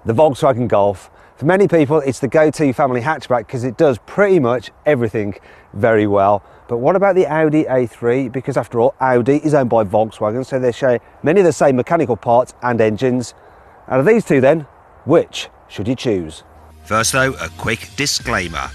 The Volkswagen Golf. For many people, it's the go-to family hatchback because it does pretty much everything very well. But what about the Audi A3? Because after all, Audi is owned by Volkswagen, so they share many of the same mechanical parts and engines. Out of these two then, which should you choose? First though, a quick disclaimer.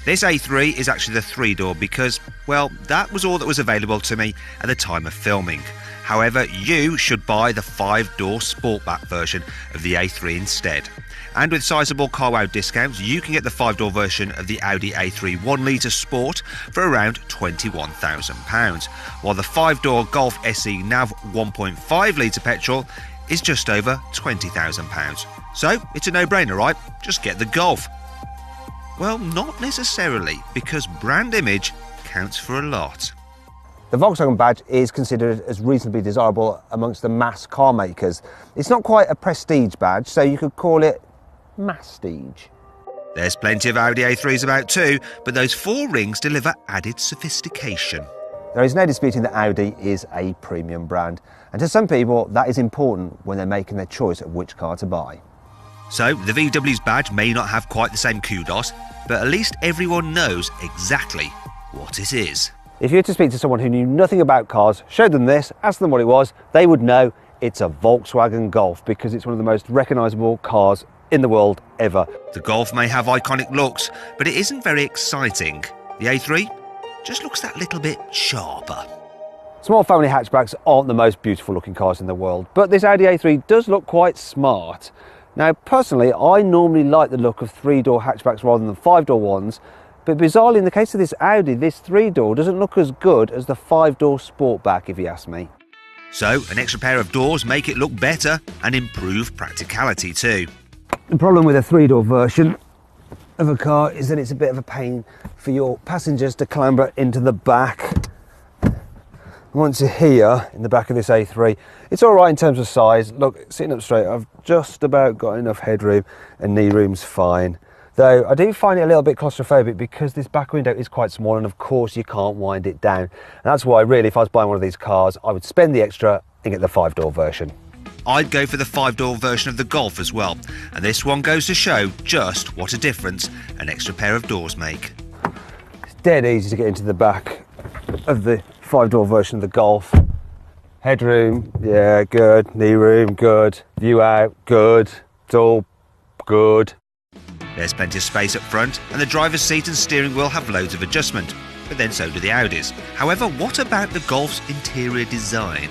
This A3 is actually the 3-door because, well, that was all that was available to me at the time of filming. However, you should buy the 5-door Sportback version of the A3 instead. And with sizable CarWow discounts, you can get the 5-door version of the Audi A3 1-litre Sport for around £21,000, while the 5-door Golf SE NAV 1.5-litre petrol is just over £20,000. So it's a no-brainer, right? Just get the Golf. Well, not necessarily, because brand image counts for a lot. The Volkswagen badge is considered as reasonably desirable amongst the mass car makers. It's not quite a prestige badge, so you could call it masstige. There's plenty of Audi A3s about too, but those 4 rings deliver added sophistication. There is no disputing that Audi is a premium brand, and to some people that is important when they're making their choice of which car to buy. So the VW's badge may not have quite the same kudos, but at least everyone knows exactly what it is. If you were to speak to someone who knew nothing about cars, showed them this, asked them what it was, they would know it's a Volkswagen Golf because it's one of the most recognisable cars in the world ever. The Golf may have iconic looks, but it isn't very exciting. The A3 just looks that little bit sharper. Small family hatchbacks aren't the most beautiful looking cars in the world, but this Audi A3 does look quite smart. Now, personally, I normally like the look of 3-door hatchbacks rather than 5-door ones, but bizarrely, in the case of this Audi, this 3-door doesn't look as good as the 5-door Sportback, if you ask me. So, an extra pair of doors make it look better and improve practicality too. The problem with a 3-door version of a car is that it's a bit of a pain for your passengers to clamber into the back. Once you're here in the back of this A3, it's all right in terms of size. Look, sitting up straight, I've just about got enough headroom and knee room's fine. Though I do find it a little bit claustrophobic because this back window is quite small and of course you can't wind it down. And that's why really, if I was buying one of these cars, I would spend the extra and get the 5-door version. I'd go for the 5-door version of the Golf as well, and this one goes to show just what a difference an extra pair of doors make. It's dead easy to get into the back of the 5-door version of the Golf. Headroom, yeah, good. Knee room, good. View out, good. It's all good. There's plenty of space up front, and the driver's seat and steering wheel have loads of adjustment, but then so do the Audis. However, what about the Golf's interior design?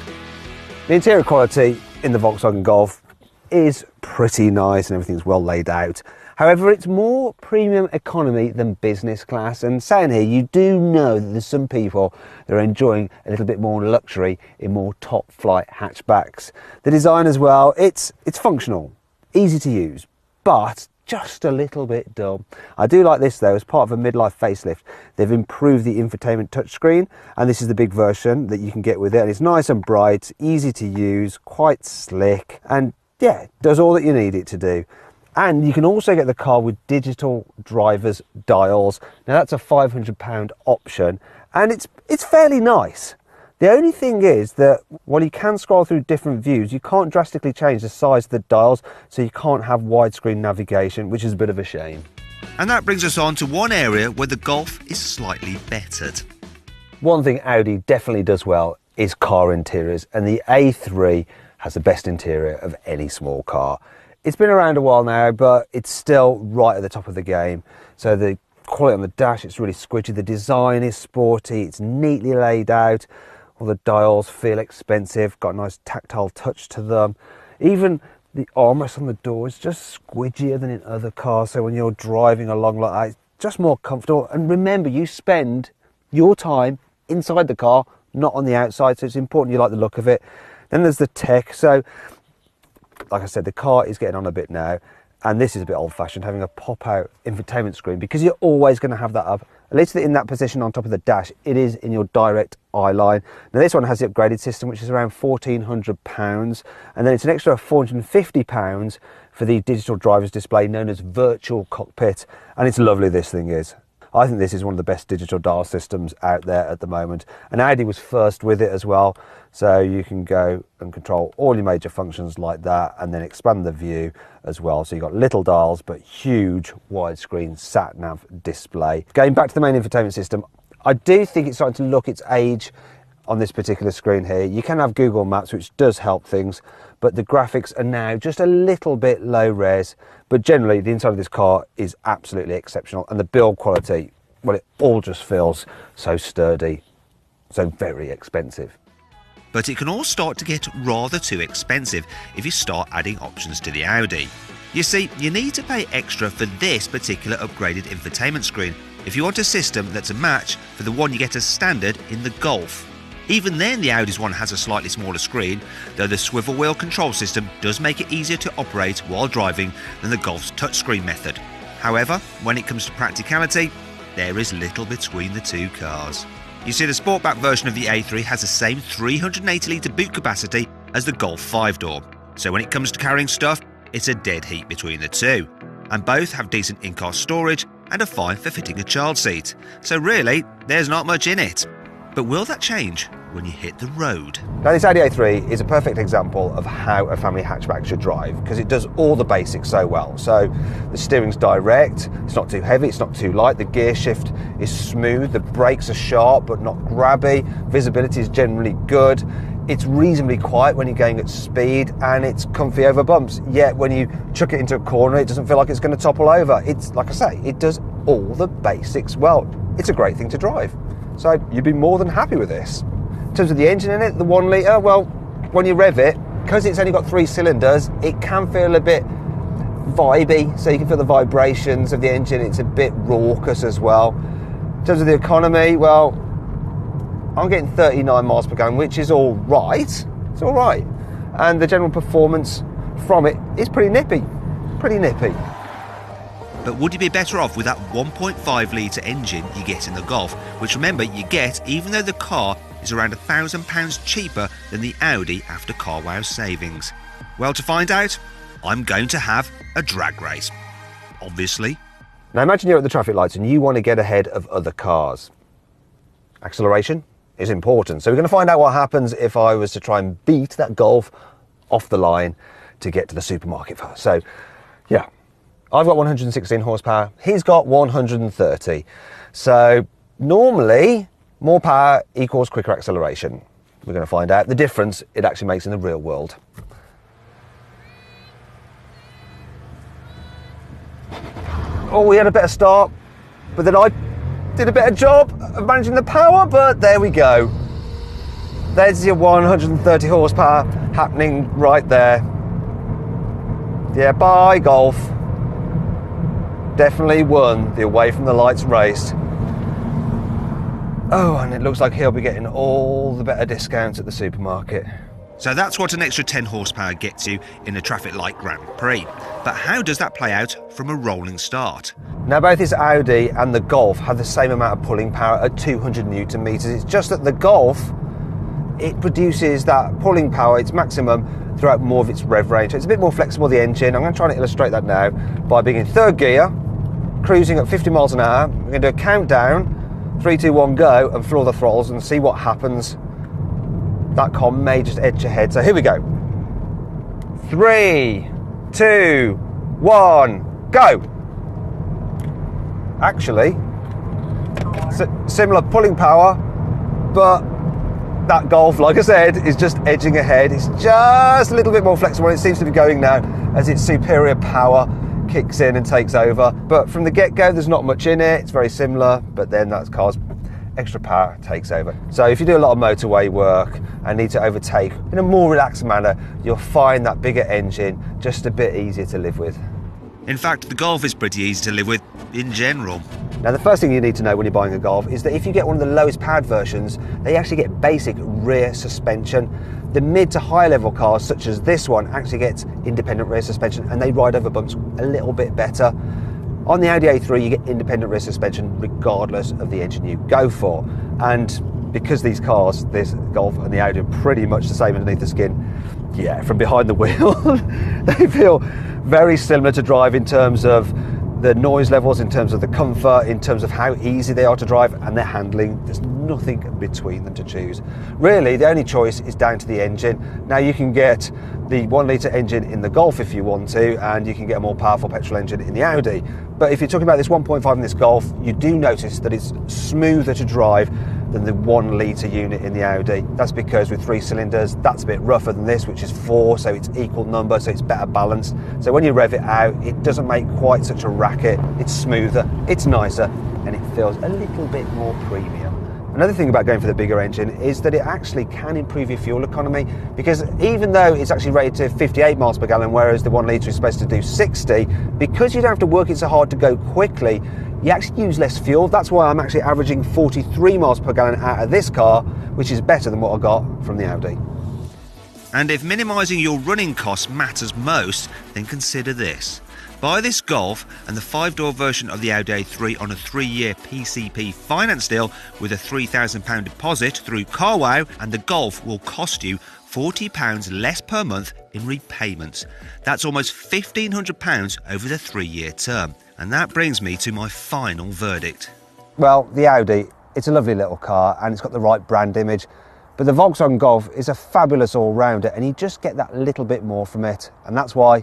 The interior quality in the Volkswagen Golf is pretty nice and everything's well laid out. However, it's more premium economy than business class, and saying here, you do know that there's some people that are enjoying a little bit more luxury in more top flight hatchbacks. The design as well, it's functional, easy to use, but just a little bit dull. I do like this though, as part of a midlife facelift. They've improved the infotainment touchscreen, and this is the big version that you can get with it. And it's nice and bright, easy to use, quite slick, and yeah, does all that you need it to do. And you can also get the car with digital driver's dials. Now that's a £500 option, and it's fairly nice. The only thing is that while you can scroll through different views, you can't drastically change the size of the dials, so you can't have widescreen navigation, which is a bit of a shame. And that brings us on to one area where the Golf is slightly bettered. One thing Audi definitely does well is car interiors, and the A3 has the best interior of any small car. It's been around a while now, but it's still right at the top of the game. So the quality on the dash, it's really squidgy. The design is sporty, it's neatly laid out. All the dials feel expensive, got a nice tactile touch to them. Even the armrest on the door is just squidgier than in other cars, so when you're driving along like that, it's just more comfortable. And remember, you spend your time inside the car, not on the outside, so it's important you like the look of it. Then there's the tech. So, like I said, the car is getting on a bit now, and this is a bit old-fashioned, having a pop-out infotainment screen, because you're always going to have that up. At least in that position on top of the dash, it is in your direct eye line. Now this one has the upgraded system, which is around £1,400, and then it's an extra £450 for the digital driver's display known as virtual cockpit, and it's lovely, this thing is. I think this is one of the best digital dial systems out there at the moment. And Audi was first with it as well. So you can go and control all your major functions like that and then expand the view as well. So you've got little dials, but huge widescreen sat-nav display. Going back to the main infotainment system, I do think it's starting to look its age on this particular screen here. You can have Google Maps, which does help things, but the graphics are now just a little bit low res. But generally, the inside of this car is absolutely exceptional, and the build quality, well, it all just feels so sturdy, so very expensive. But it can all start to get rather too expensive if you start adding options to the Audi. You see, you need to pay extra for this particular upgraded infotainment screen if you want a system that's a match for the one you get as standard in the Golf. Even then, the Audi's one has a slightly smaller screen, though the swivel wheel control system does make it easier to operate while driving than the Golf's touchscreen method. However, when it comes to practicality, there is little between the two cars. You see, the Sportback version of the A3 has the same 380-litre boot capacity as the Golf 5-door, so when it comes to carrying stuff, it's a dead heat between the two. And both have decent in-car storage and are fine for fitting a child seat, so really, there's not much in it. But will that change when you hit the road? Now, this Audi A3 is a perfect example of how a family hatchback should drive, because it does all the basics so well. So the steering's direct, it's not too heavy, it's not too light, the gear shift is smooth, the brakes are sharp but not grabby, visibility is generally good, it's reasonably quiet when you're going at speed, and it's comfy over bumps. Yet when you chuck it into a corner, it doesn't feel like it's going to topple over. It's, like I say, it does all the basics well. It's a great thing to drive. So you'd be more than happy with this. In terms of the engine in it, the 1 litre, well, when you rev it, because it's only got 3 cylinders, it can feel a bit vibey, so you can feel the vibrations of the engine. It's a bit raucous as well. In terms of the economy, well, I'm getting 39 miles per gallon, which is all right. It's all right. And the general performance from it is pretty nippy. Pretty nippy. But would you be better off with that 1.5 litre engine you get in the Golf, which remember you get even though the car is around £1,000 cheaper than the Audi after CarWow savings? Well, to find out, I'm going to have a drag race, obviously. Now imagine you're at the traffic lights and you want to get ahead of other cars. Acceleration is important. So we're going to find out what happens if I was to try and beat that Golf off the line to get to the supermarket first. So, yeah. I've got 116 horsepower, he's got 130. So normally, more power equals quicker acceleration. We're going to find out the difference it actually makes in the real world. Oh, we had a better start, but then I did a better job of managing the power, but there we go. There's your 130 horsepower happening right there. Yeah, bye Golf. Definitely won the away from the lights race. Oh, and it looks like he'll be getting all the better discounts at the supermarket. So that's what an extra 10 horsepower gets you in a traffic light Grand Prix. But how does that play out from a rolling start? Now, both this Audi and the Golf have the same amount of pulling power at 200 newton meters. It's just that the Golf, it produces that pulling power, its maximum, throughout more of its rev range. So it's a bit more flexible, the engine. I'm going to try and illustrate that now by being in third gear, cruising at 50 miles an hour. We're going to do a countdown, 3, 2, 1, go, and floor the throttles and see what happens. That car may just edge ahead. So here we go. 3, 2, 1, go. Actually, similar pulling power, but that Golf, like I said, is just edging ahead. It's just a little bit more flexible. It seems to be going now as its superior power kicks in and takes over. But from the get-go, there's not much in it. It's very similar, but then that car's extra power takes over. So if you do a lot of motorway work and need to overtake in a more relaxed manner, you'll find that bigger engine just a bit easier to live with. In fact, the Golf is pretty easy to live with in general. Now, the first thing you need to know when you're buying a Golf is that if you get one of the lowest powered versions, they actually get basic rear suspension. The mid to high level cars, such as this one, actually gets independent rear suspension and they ride over bumps a little bit better. On the Audi A3, you get independent rear suspension regardless of the engine you go for. And because these cars, this Golf and the Audi, are pretty much the same underneath the skin, yeah, from behind the wheel, they feel very similar to drive in terms of the noise levels, in terms of the comfort, in terms of how easy they are to drive, and their handling. There's nothing between them to choose. Really, the only choice is down to the engine. Now, you can get the 1 litre engine in the Golf if you want to, and you can get a more powerful petrol engine in the Audi. But if you're talking about this 1.5 in this Golf, you do notice that it's smoother to drive than the 1 litre unit in the Audi. That's because with 3 cylinders, that's a bit rougher than this, which is 4, so it's equal number, so it's better balanced. So when you rev it out, it doesn't make quite such a racket. It's smoother, it's nicer, and it feels a little bit more premium. Another thing about going for the bigger engine is that it actually can improve your fuel economy, because even though it's actually rated to 58 miles per gallon, whereas the 1 litre is supposed to do 60, because you don't have to work it so hard to go quickly, you actually use less fuel. That's why I'm actually averaging 43 miles per gallon out of this car, which is better than what I got from the Audi. And if minimising your running costs matters most, then consider this. Buy this Golf and the 5-door version of the Audi A3 on a 3-year PCP finance deal with a £3,000 deposit through CarWow, and the Golf will cost you £40 less per month in repayments. That's almost £1,500 over the 3-year term. And that brings me to my final verdict. Well, the Audi, it's a lovely little car and it's got the right brand image, but the Volkswagen Golf is a fabulous all-rounder, and you just get that little bit more from it, and that's why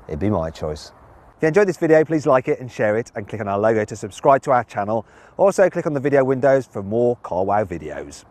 it'd be my choice. If you enjoyed this video, please like it and share it, and click on our logo to subscribe to our channel. Also, click on the video windows for more CarWow videos.